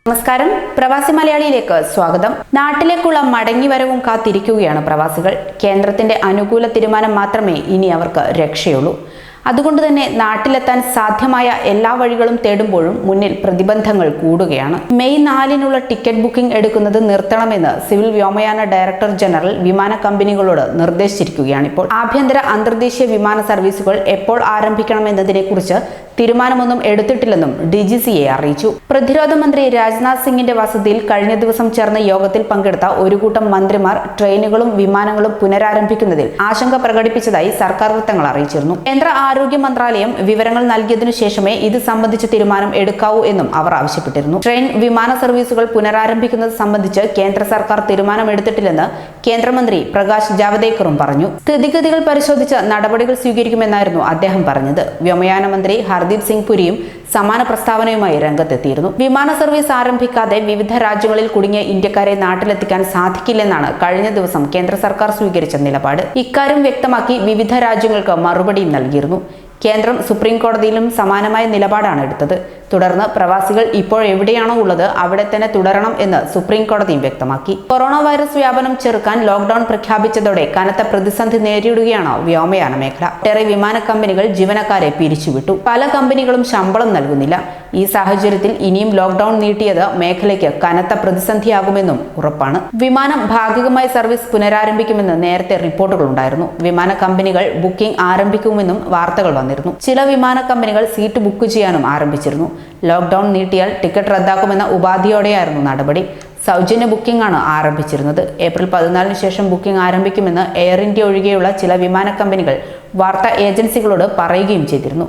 നമസ്കാരം, പ്രവാസി മലയാളിയിലേക്ക് സ്വാഗതം. നാട്ടിലേക്കുള്ള മടങ്ങിവരവും കാത്തിരിക്കുകയാണ് പ്രവാസികൾ. കേന്ദ്രത്തിന്റെ അനുകൂല തീരുമാനം മാത്രമേ ഇനി അവർക്ക് രക്ഷയുള്ളൂ. അതുകൊണ്ട് തന്നെ നാട്ടിലെത്താൻ സാധ്യമായ എല്ലാ വഴികളും തേടുമ്പോഴും മുന്നിൽ പ്രതിബന്ധങ്ങൾ കൂടുകയാണ്. മെയ് 4-നുള്ള ടിക്കറ്റ് ബുക്കിംഗ് എടുക്കുന്നത് നിർത്തണമെന്ന് സിവിൽ വ്യോമയാന ഡയറക്ടർ ജനറൽ വിമാന കമ്പനികളോട് നിർദ്ദേശിച്ചിരിക്കുകയാണ്. ഇപ്പോൾ ആഭ്യന്തര അന്തർദേശീയ വിമാന സർവീസുകൾ എപ്പോൾ ആരംഭിക്കണമെന്നതിനെക്കുറിച്ച് തീരുമാനമൊന്നും എടുത്തിട്ടില്ലെന്നും DGCA അറിയിച്ചു. പ്രതിരോധ മന്ത്രി രാജ്നാഥ് സിംഗിന്റെ വസതിയിൽ കഴിഞ്ഞ ദിവസം ചേർന്ന യോഗത്തിൽ പങ്കെടുത്ത ഒരു കൂട്ടം മന്ത്രിമാർ ട്രെയിനുകളും വിമാനങ്ങളും പുനരാരംഭിക്കുന്നതിൽ ആശങ്ക പ്രകടിപ്പിച്ചതായി സർക്കാർ വൃത്തങ്ങൾ അറിയിച്ചിരുന്നു. കേന്ദ്ര ആരോഗ്യ മന്ത്രാലയം വിവരങ്ങൾ നൽകിയതിനു ശേഷമേ ഇത് സംബന്ധിച്ച തീരുമാനം എടുക്കാവൂ എന്നും അവർ ആവശ്യപ്പെട്ടിരുന്നു. ട്രെയിൻ വിമാന സർവീസുകൾ പുനരാരംഭിക്കുന്നത് സംബന്ധിച്ച് കേന്ദ്ര സർക്കാർ തീരുമാനമെടുത്തിട്ടില്ലെന്ന് കേന്ദ്രമന്ത്രി പ്രകാശ് ജാവദേക്കറും പറഞ്ഞു. സ്ഥിതിഗതികൾ പരിശോധിച്ച് നടപടികൾ സ്വീകരിക്കുമെന്നായിരുന്നു അദ്ദേഹം പറഞ്ഞത്. വ്യോമയാന മന്ത്രി ഹർദീപ് സിംഗ് പുരിയും സമാന പ്രസ്താവനയുമായി രംഗത്തെത്തിയിരുന്നു. വിമാന സർവീസ് ആരംഭിക്കാതെ വിവിധ രാജ്യങ്ങളിൽ കുടുങ്ങിയ ഇന്ത്യക്കാരെ നാട്ടിലെത്തിക്കാൻ സാധിക്കില്ലെന്നാണ് കഴിഞ്ഞ ദിവസം കേന്ദ്ര സർക്കാർ സ്വീകരിച്ച നിലപാട്. ഇക്കാര്യം വ്യക്തമാക്കി വിവിധ രാജ്യങ്ങൾക്ക് മറുപടിയും നൽകിയിരുന്നു. കേന്ദ്രം സുപ്രീം കോടതിയിലും സമാനമായ നിലപാടാണ് എടുത്തത്. തുടർന്ന് പ്രവാസികൾ ഇപ്പോൾ എവിടെയാണോ ഉള്ളത് അവിടെ തന്നെ തുടരണം എന്ന് സുപ്രീം കോടതിയും വ്യക്തമാക്കി. കൊറോണ വൈറസ് വ്യാപനം ചെറുക്കാൻ ലോക്ഡൌൺ പ്രഖ്യാപിച്ചതോടെ കനത്ത പ്രതിസന്ധി നേരിടുകയാണ് വ്യോമയാന മേഖല. ഒട്ടേറെ വിമാന കമ്പനികൾ ജീവനക്കാരെ പിരിച്ചുവിട്ടു. പല കമ്പനികളും ശമ്പളം നൽകുന്നില്ല. ഈ സാഹചര്യത്തിൽ ഇനിയും ലോക്ഡൌൺ നീട്ടിയത് മേഖലയ്ക്ക് കനത്ത പ്രതിസന്ധിയാകുമെന്നും ഉറപ്പാണ്. വിമാനം ഭാഗികമായി സർവീസ് പുനരാരംഭിക്കുമെന്ന് നേരത്തെ റിപ്പോർട്ടുകൾ ഉണ്ടായിരുന്നു. വിമാന കമ്പനികൾ ബുക്കിംഗ് ആരംഭിക്കുമെന്നും വാർത്തകൾ വന്നിരുന്നു. ചില വിമാന കമ്പനികൾ സീറ്റ് ബുക്ക് ചെയ്യാനും ആരംഭിച്ചിരുന്നു. ലോക്ഡൌൺ നീട്ടിയാൽ ടിക്കറ്റ് റദ്ദാക്കുമെന്ന ഉപാധിയോടെയായിരുന്നു നടപടി. സൗജന്യ ബുക്കിംഗ് ആണ് ആരംഭിച്ചിരുന്നത്. ഏപ്രിൽ 14-ന് ശേഷം ബുക്കിംഗ് ആരംഭിക്കുമെന്ന് എയർ ഇന്ത്യ ഒഴികെയുള്ള ചില വിമാന കമ്പനികൾ വാർത്താ ഏജൻസികളോട് പറയുകയും ചെയ്തിരുന്നു.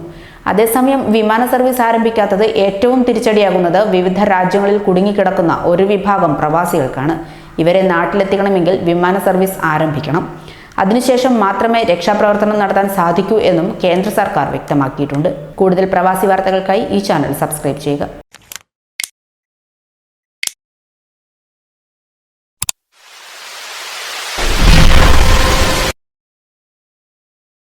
അതേസമയം വിമാന സർവീസ് ആരംഭിക്കാത്തത് ഏറ്റവും തിരിച്ചടിയാകുന്നത് വിവിധ രാജ്യങ്ങളിൽ കുടുങ്ങിക്കിടക്കുന്ന ഒരു വിഭാഗം പ്രവാസികൾക്കാണ്. ഇവരെ നാട്ടിലെത്തിക്കണമെങ്കിൽ വിമാന സർവീസ് ആരംഭിക്കണം. അതിനുശേഷം മാത്രമേ രക്ഷാപ്രവർത്തനം നടത്താൻ സാധിക്കൂ എന്നും കേന്ദ്ര സർക്കാർ വ്യക്തമാക്കിയിട്ടുണ്ട്. കൂടുതൽ പ്രവാസി വാർത്തകൾക്കായി ഈ ചാനൽ സബ്സ്ക്രൈബ് ചെയ്യുക.